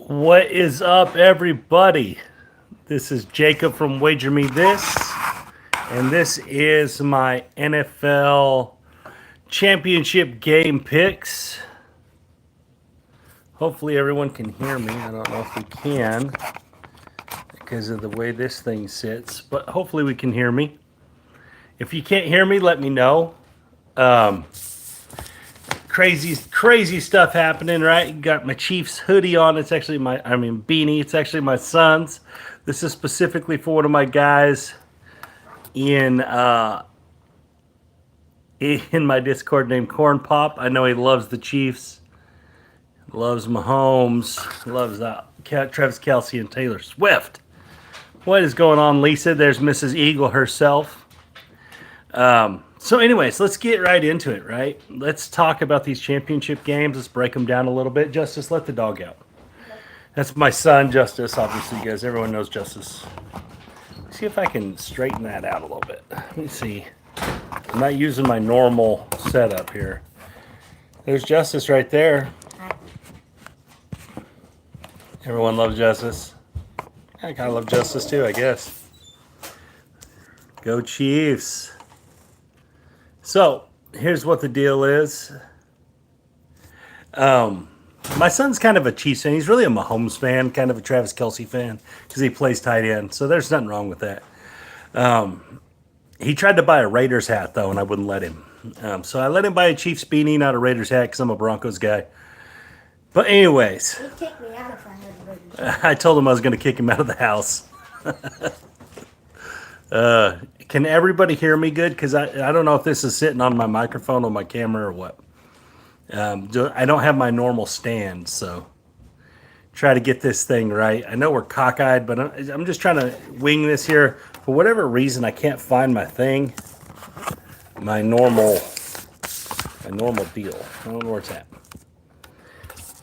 What is up, everybody? This is Jacob from Wager Me This, and this is my NFL championship game picks. Hopefully, everyone can hear me. I don't know if we can because of the way this thing sits, but hopefully, we can hear me. If you can't hear me, let me know. Crazy stuff happening, right? Got my Chiefs hoodie on. It's actually beanie. It's actually my son's. This is specifically for one of my guys in my Discord named Corn Pop. I know he loves the Chiefs, loves Mahomes, loves Travis Kelce and Taylor Swift. What is going on, Lisa? There's Mrs. Eagle herself. So anyways, let's get right into it, right? Let's talk about these championship games. Let's break them down a little bit. Justice, let the dog out. That's my son, Justice. Obviously, you guys, everyone knows Justice. Let's see if I can straighten that out a little bit. Let me see. I'm not using my normal setup here. There's Justice right there. Everyone loves Justice. I kind of love Justice too, I guess. Go Chiefs. So, here's what the deal is. My son's kind of a Chiefs fan. He's really a Mahomes fan, kind of a Travis Kelce fan, because he plays tight end. So there's nothing wrong with that. He tried to buy a Raiders hat, though, and I wouldn't let him. So I let him buy a Chiefs beanie, not a Raiders hat, because I'm a Broncos guy. But anyways, He'd kick me out if I had Raiders. I told him I was going to kick him out of the house. Can everybody hear me good? Because I don't know if this is sitting on my microphone or my camera or what. I don't have my normal stand, so try to get this thing right. I know we're cockeyed, but I'm just trying to wing this here. For whatever reason, I can't find my thing, my normal deal. I don't know where it's at.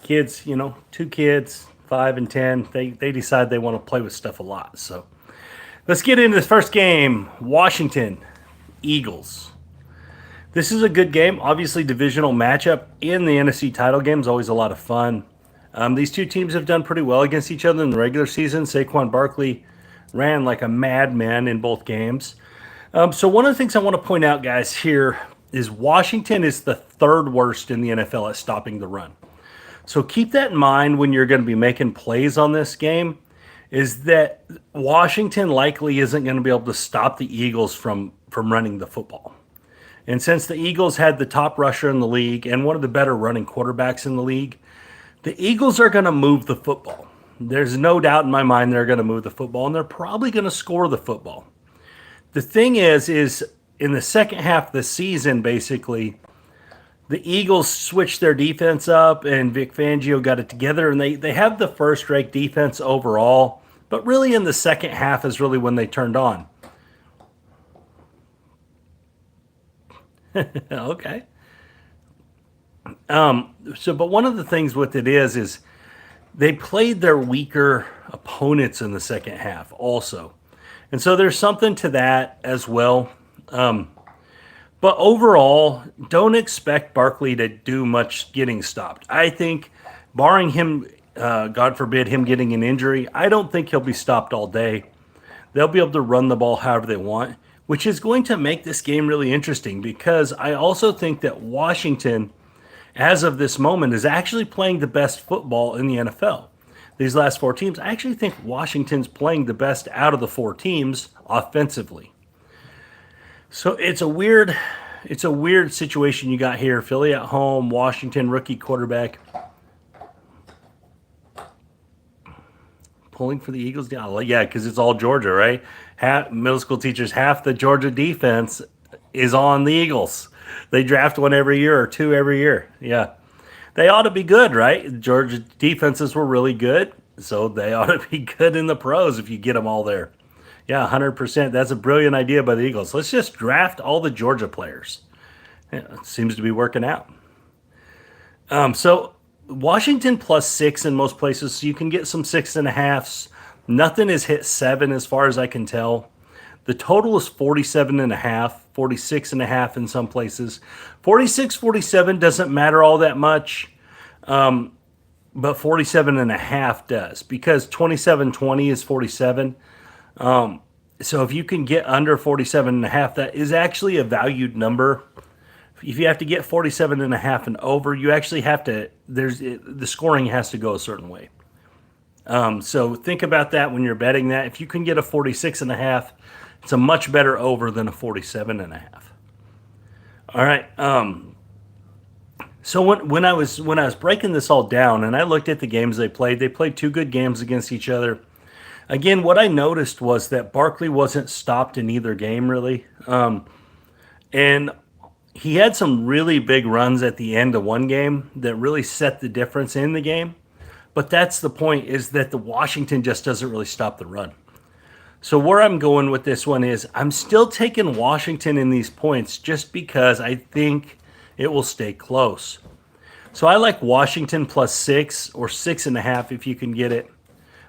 Kids, 2 kids, 5 and 10, they decide they want to play with stuff a lot, so. Let's get into this first game. Washington, Eagles. This is a good game. Obviously, divisional matchup in the NFC title game is always a lot of fun. These two teams have done pretty well against each other in the regular season. Saquon Barkley ran like a madman in both games. So one of the things I want to point out, guys, here is Washington is the 3rd worst in the NFL at stopping the run. So keep that in mind when you're going to be making plays on this game. Is that Washington likely isn't going to be able to stop the Eagles from running the football. And since the Eagles had the top rusher in the league and one of the better running quarterbacks in the league, the Eagles are going to move the football. There's no doubt in my mind they're going to move the football, and they're probably going to score the football. The thing is in the second half of the season, basically, the Eagles switched their defense up, and Vic Fangio got it together, and they have the first-rate defense overall. But really in the second half is really when they turned on. Okay. But one of the things with it is they played their weaker opponents in the second half also. And so there's something to that as well. But overall, don't expect Barkley to do much getting stopped. I think barring him, God forbid, him getting an injury, I don't think he'll be stopped all day. They'll be able to run the ball however they want, which is going to make this game really interesting because I also think that Washington, as of this moment, is actually playing the best football in the NFL. These last 4 teams, I actually think Washington's playing the best out of the 4 teams offensively. So it's a weird situation you got here. Philly at home, Washington rookie quarterback. Pulling for the Eagles? Yeah, because it's all Georgia, right? Middle school teachers, half the Georgia defense is on the Eagles. They draft one every year or 2 every year. Yeah. They ought to be good, right? Georgia defenses were really good, so they ought to be good in the pros if you get them all there. Yeah, 100%. That's a brilliant idea by the Eagles. Let's just draft all the Georgia players. Yeah, it seems to be working out. So Washington +6 in most places, so you can get some 6.5s. Nothing has hit 7 as far as I can tell. The total is 47.5, 46.5 in some places. 46, 47 doesn't matter all that much. but 47.5 does, because 27.20 is 47. So if you can get under 47.5, that is actually a valued number. If you have to get 47.5 and over, you actually have to, the scoring has to go a certain way. So think about that when you're betting that. If you can get a 46.5, it's a much better over than a 47.5. All right. So when I was breaking this all down and I looked at the games they played two good games against each other. Again, what I noticed was that Barkley wasn't stopped in either game really, and he had some really big runs at the end of one game that really set the difference in the game. But that's the point, is that the Washington just doesn't really stop the run. So where I'm going with this one is I'm still taking Washington in these points just because I think it will stay close. So I like Washington +6 or 6.5 if you can get it.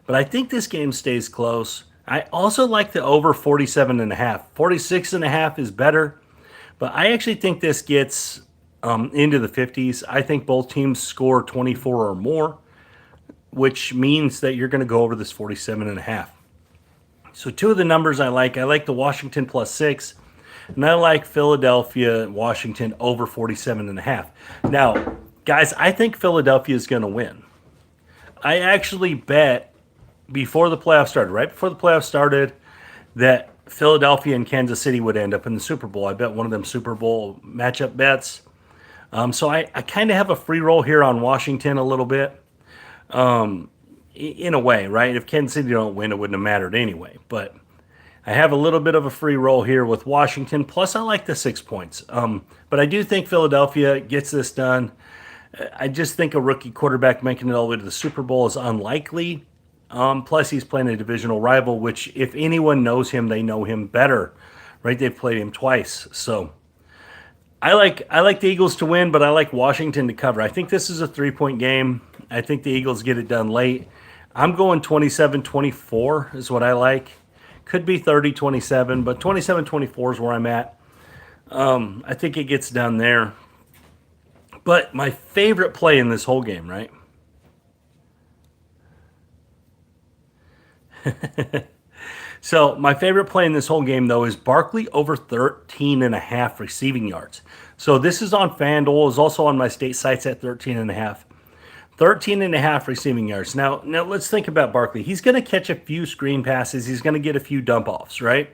But I think this game stays close. I also like the over 47.5. 46.5 is better. But I actually think this gets into the 50s. I think both teams score 24 or more, which means that you're going to go over this 47.5. So two of the numbers I like the Washington +6, and I like Philadelphia, Washington over 47.5. Now, guys, I think Philadelphia is going to win. I actually bet before the playoffs started, right before the playoffs started, that Philadelphia and Kansas City would end up in the Super Bowl. I bet one of them Super Bowl matchup bets. So I kind of have a free roll here on Washington a little bit. In a way, right? If Kansas City don't win, it wouldn't have mattered anyway. But I have a little bit of a free roll here with Washington. Plus, I like the 6 points. But I do think Philadelphia gets this done. I just think a rookie quarterback making it all the way to the Super Bowl is unlikely. Plus, he's playing a divisional rival, which if anyone knows him, they know him better, right? They've played him twice. So I like the Eagles to win, but I like Washington to cover. I think this is a 3-point game. I think the Eagles get it done late. I'm going 27-24 is what I like. Could be 30-27, but 27-24 is where I'm at. I think it gets done there. But my favorite play in this whole game, right? So my favorite play in this whole game, though, is Barkley over 13.5 receiving yards. So this is on FanDuel. It's also on my state sites at 13.5. 13.5 receiving yards. Now let's think about Barkley. He's going to catch a few screen passes. He's going to get a few dump offs, right?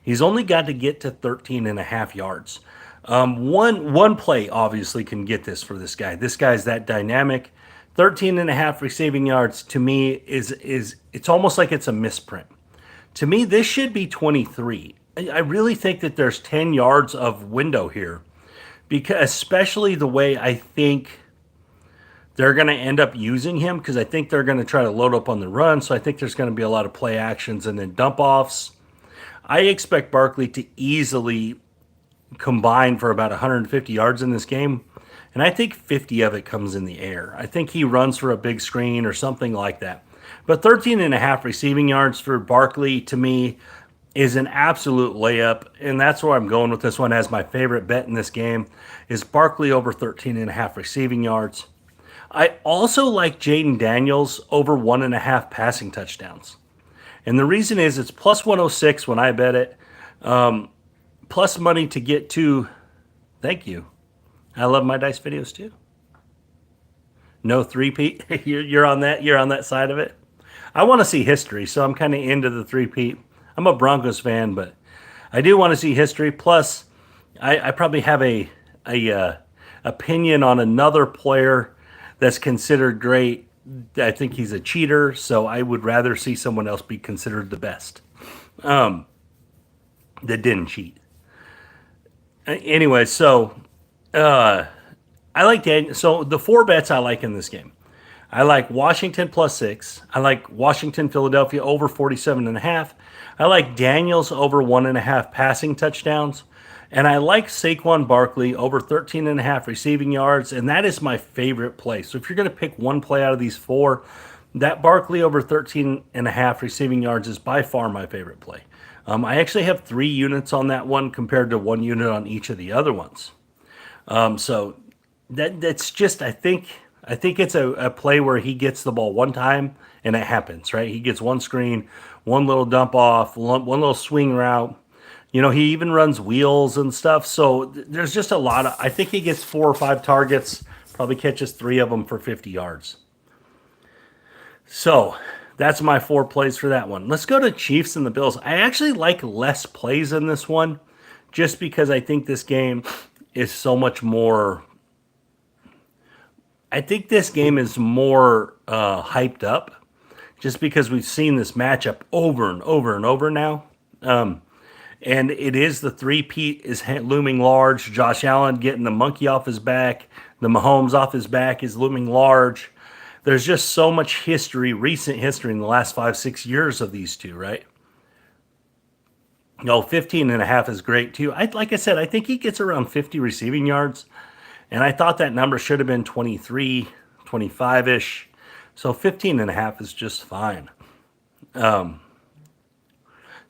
He's only got to get to 13.5 yards. One play obviously can get this for this guy. This guy's that dynamic. 13.5 receiving yards to me is it's almost like it's a misprint. To me, this should be 23. I really think that there's 10 yards of window here, because especially the way I think they're going to end up using him, because I think they're going to try to load up on the run. So I think there's going to be a lot of play actions and then dump offs. I expect Barkley to easily combine for about 150 yards in this game. And I think 50 of it comes in the air. I think he runs for a big screen or something like that. But 13.5 receiving yards for Barkley, to me, is an absolute layup. And that's where I'm going with this one as my favorite bet in this game, is Barkley over 13.5 receiving yards. I also like Jaden Daniels over 1.5 passing touchdowns. And the reason is it's plus 106 when I bet it. Plus money to get to. Thank you. I love my dice videos too. No three-peat. You're on that. You're on that side of it. I want to see history, so I'm kind of into the three-peat. I'm a Broncos fan, but I do want to see history. Plus, I probably have a opinion on another player that's considered great. I think he's a cheater, so I would rather see someone else be considered the best that didn't cheat. Anyway, so I like Daniel. So the 4 bets I like in this game. I like Washington +6. I like Washington, Philadelphia over 47.5. I like Daniels over 1.5 passing touchdowns. And I like Saquon Barkley over 13.5 receiving yards. And that is my favorite play. So if you're going to pick one play out of these 4, that Barkley over 13.5 receiving yards is by far my favorite play. I actually have 3 units on that one compared to 1 unit on each of the other ones. So that's just, I think I think it's a play where he gets the ball one time and it happens, right? He gets one screen, one little dump off, one little swing route. He even runs wheels and stuff. So there's just a lot of, I think he gets 4 or 5 targets, probably catches 3 of them for 50 yards. So that's my 4 plays for that one. Let's go to Chiefs and the Bills. I actually like less plays in this one just because I think this game is so much more. I think this game is more hyped up just because we've seen this matchup over and over and over now. And it is the three-peat is looming large. Josh Allen getting the monkey off his back. The Mahomes off his back is looming large. There's just so much history, recent history in the last 5-6 years of these two, right? 15.5 is great too. Like I said, I think he gets around 50 receiving yards. And I thought that number should have been 23, 25-ish. So 15.5 is just fine. So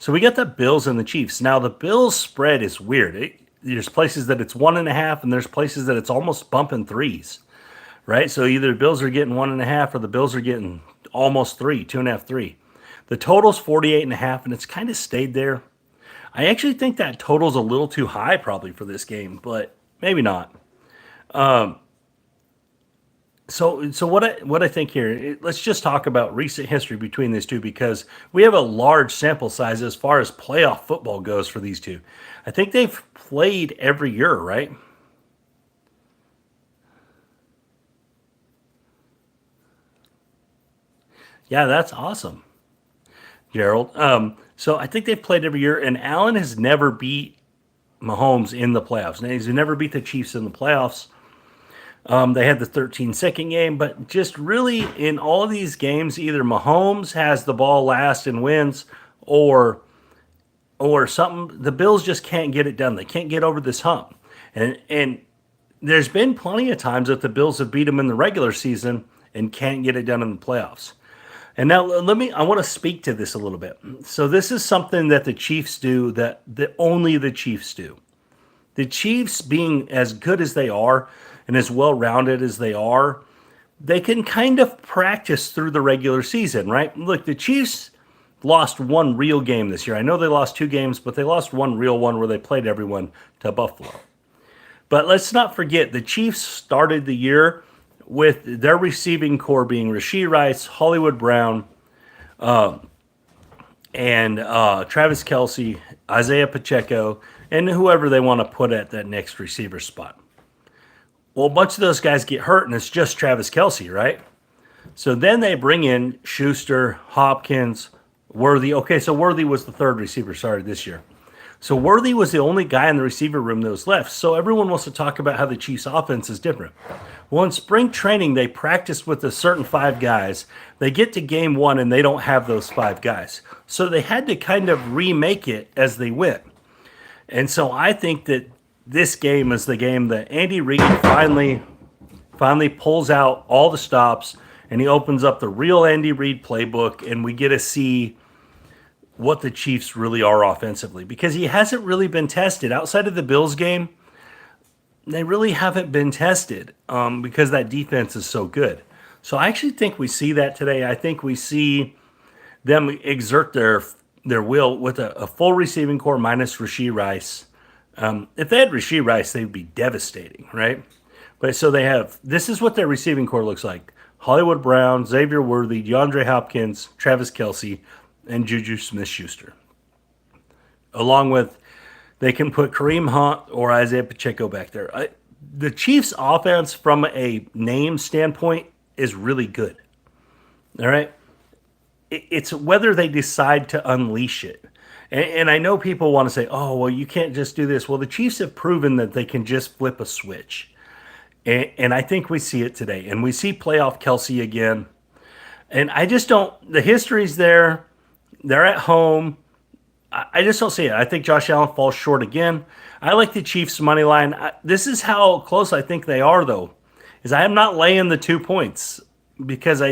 we got the Bills and the Chiefs. Now, the Bills spread is weird. There's places that it's 1.5, and there's places that it's almost bumping 3s, right? So either the Bills are getting 1.5 or the Bills are getting almost 3, 2.5, 3. The total's 48.5, and it's kind of stayed there. I actually think that total's a little too high probably for this game, but maybe not. So what I think here, let's just talk about recent history between these two because we have a large sample size as far as playoff football goes for these two. I think they've played every year, right? Yeah, that's awesome, Gerald. So I think they've played every year, and Allen has never beat Mahomes in the playoffs. Now, he's never beat the Chiefs in the playoffs. They had the 13-second game, but just really in all of these games, either Mahomes has the ball last and wins, or something. The Bills just can't get it done. They can't get over this hump. And there's been plenty of times that the Bills have beat them in the regular season and can't get it done in the playoffs. And now I want to speak to this a little bit. So this is something that the Chiefs do that only the Chiefs do. The Chiefs, being as good as they are and as well-rounded as they are, they can kind of practice through the regular season, right? Look, the Chiefs lost one real game this year. I know they lost 2 games, but they lost one real one where they played everyone to Buffalo. But let's not forget, the Chiefs started the year with their receiving core being Rashee Rice, Hollywood Brown, and Travis Kelce, Isaiah Pacheco, and whoever they want to put at that next receiver spot. Well, a bunch of those guys get hurt, and it's just Travis Kelce, right? So then they bring in Schuster, Hopkins, Worthy. Okay, so Worthy was the third receiver, this year. So Worthy was the only guy in the receiver room that was left. So everyone wants to talk about how the Chiefs' offense is different. Well, in spring training, they practiced with a certain 5 guys. They get to game 1, and they don't have those 5 guys. So they had to kind of remake it as they went. And so I think that this game is the game that Andy Reid finally pulls out all the stops, and he opens up the real Andy Reid playbook, and we get to see what the Chiefs really are offensively, because he hasn't really been tested outside of the Bills game. They really haven't been tested because that defense is so good. So I actually think we see that today. I think we see them exert their will with a full receiving core minus Rashee Rice. If they had Rashee Rice, they'd be devastating, right? But so they have, this is what their receiving core looks like. Hollywood Brown, Xavier Worthy, DeAndre Hopkins, Travis Kelce, and Juju Smith-Schuster. Along with, they can put Kareem Hunt or Isaiah Pacheco back there. The Chiefs' offense, from a name standpoint, is really good. All right? It's whether they decide to unleash it. And I know people want to say, oh, well, you can't just do this. Well, the Chiefs have proven that they can just flip a switch. And I think we see it today. And we see playoff Kelce again. And I just don't, the history's there. They're at home. I just don't see it. I think Josh Allen falls short again. I like the Chiefs' money line. This is how close I think they are, though, is I am not laying the 2 points because I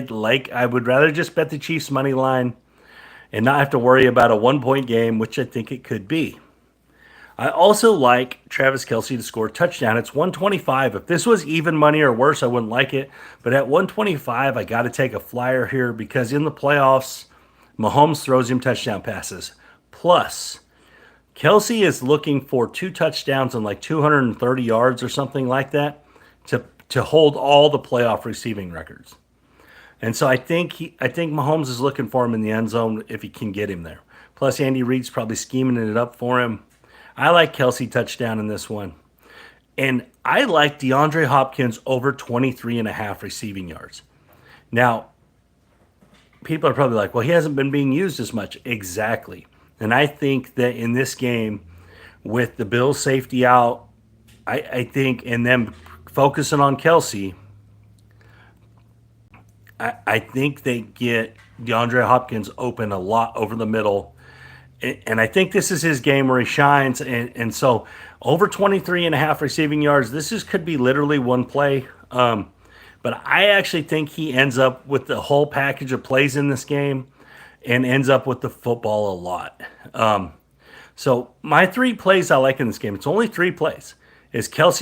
would rather just bet the Chiefs' money line and not have to worry about a 1-point game, which I think it could be. I also like Travis Kelce to score a touchdown. It's 125. If this was even money or worse, I wouldn't like it. But at 125, I got to take a flyer here because in the playoffs, Mahomes throws him touchdown passes. Plus, Kelsey is looking for 2 touchdowns and like 230 yards or something like that to hold all the playoff receiving records. And so I think Mahomes is looking for him in the end zone if he can get him there. Plus, Andy Reid's probably scheming it up for him. I like Kelsey touchdown in this one. And I like DeAndre Hopkins over 23 and a half receiving yards. Now, people are probably like, well, he hasn't been being used as much. Exactly. And I think that in this game, with the Bills safety out, I think, and them focusing on Kelsey, I think they get DeAndre Hopkins open a lot over the middle. And I think this is his game where he shines. And so over 23 and a half receiving yards, could be literally one play. But I actually think he ends up with the whole package of plays in this game and ends up with the football a lot. So my 3 plays I like in this game, it's only 3 plays, is Kansas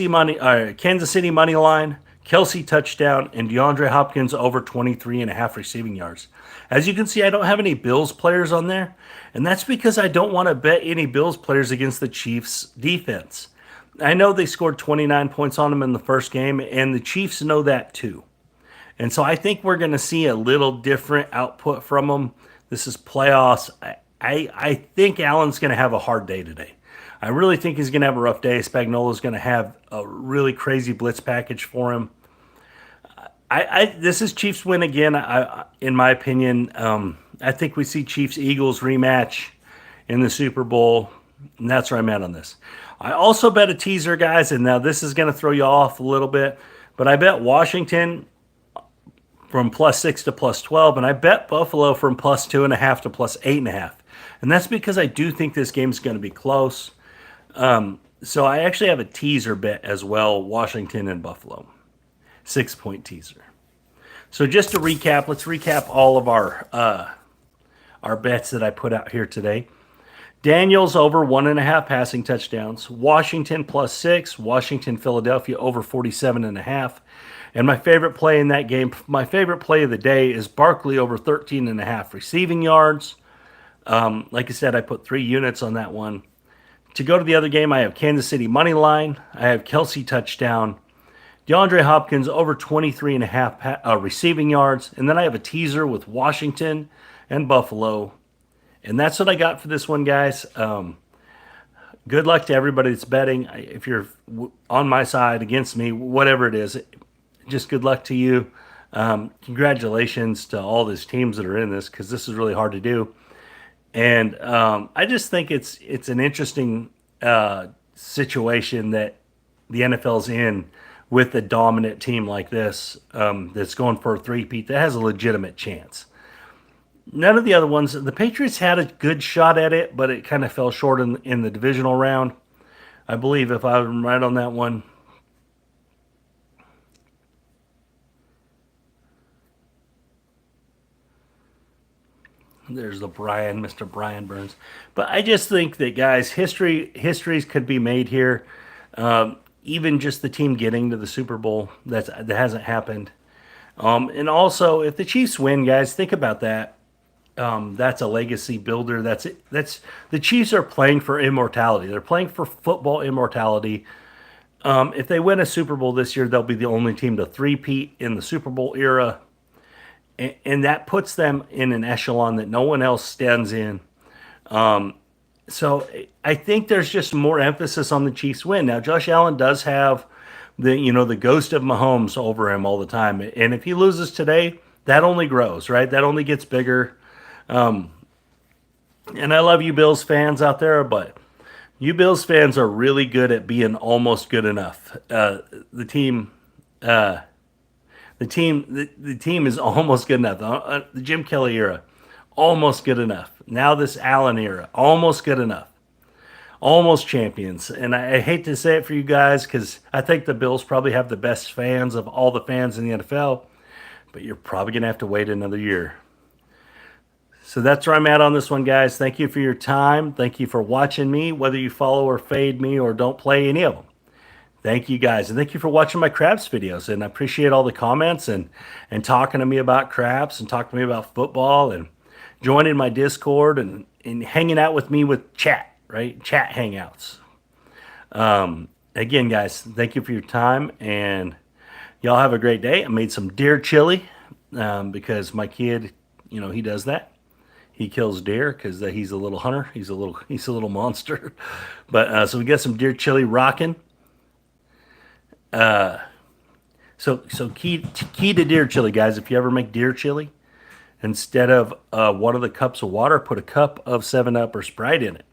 City money line, Kelsey touchdown, and DeAndre Hopkins over 23 and a half receiving yards. As you can see, I don't have any Bills players on there, and that's because I don't want to bet any Bills players against the Chiefs defense. I know they scored 29 points on them in the first game, and the Chiefs know that too. And so I think we're going to see a little different output from them. This is playoffs. I think Allen's going to have a hard day today. I really think he's going to have a rough day. Spagnuolo's going to have a really crazy blitz package for him. This is Chiefs win again, in my opinion. I think we see Chiefs-Eagles rematch in the Super Bowl, and that's where I'm at on this. I also bet a teaser, guys, and now this is going to throw you off a little bit, but I bet Washington from +6 to +12, and I bet Buffalo from +2.5 to +8.5. And that's because I do think this game's going to be close. So I actually have a teaser bet as well, Washington and Buffalo. 6-point teaser. So just to recap, let's recap all of our bets that I put out here today. Daniels over 1.5 passing touchdowns. Washington +6. Washington, Philadelphia over 47.5. And my favorite play in that game, my favorite play of the day is Barkley over 13.5 receiving yards. Like I said, I put 3 units on that one. To go to the other game, I have Kansas City money line. I have Kelsey touchdown. DeAndre Hopkins over 23.5 receiving yards. And then I have a teaser with Washington and Buffalo. And that's what I got for this one, guys. Good luck to everybody that's betting. If you're on my side, against me, whatever it is, just good luck to you. Congratulations to all these teams that are in this, because this is really hard to do. And I just think it's an interesting situation that the NFL's in with a dominant team like this that's going for a three-peat that has a legitimate chance. None of the other ones, the Patriots had a good shot at it, but it kind of fell short in the divisional round. I believe, if I'm right on that one. There's Mr. Brian Burns. But I just think that, guys, histories could be made here. Even just the team getting to the Super Bowl, that hasn't happened. And also, if the Chiefs win, guys, think about that. That's a legacy builder. That's the Chiefs are playing for immortality. They're playing for football immortality. If they win a Super Bowl this year, they'll be the only team to three-peat in the Super Bowl era. And that puts them in an echelon that no one else stands in. So I think there's just more emphasis on the Chiefs win. Now, Josh Allen does have the ghost of Mahomes over him all the time. And if he loses today, that only grows, right? That only gets bigger. And I love you Bills fans out there, but you Bills fans are really good at being almost good enough. The team is almost good enough. The Jim Kelly era, almost good enough. Now this Allen era, almost good enough. Almost champions. And I hate to say it for you guys, because I think the Bills probably have the best fans of all the fans in the NFL, but you're probably going to have to wait another year. So that's where I'm at on this one, guys. Thank you for your time. Thank you for watching me, whether you follow or fade me or don't play any of them. Thank you, guys. And thank you for watching my craps videos. And I appreciate all the comments and talking to me about craps and talking to me about football and joining my Discord and hanging out with me with chat, right? Chat hangouts. Again, guys, thank you for your time. And y'all have a great day. I made some deer chili because my kid, you know, he does that. He kills deer because he's a little hunter. He's a little monster. But so we got some deer chili rocking. So key to deer chili, guys. If you ever make deer chili, instead of one of the cups of water, put a cup of 7-Up or Sprite in it.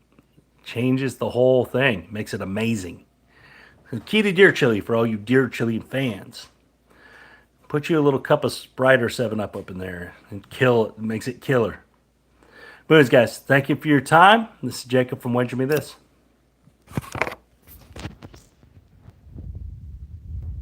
Changes the whole thing. Makes it amazing. So key to deer chili for all you deer chili fans. Put you a little cup of Sprite or 7-Up up in there and kill it. Makes it killer. But anyways, guys, thank you for your time. This is Jacob from Wench Me This.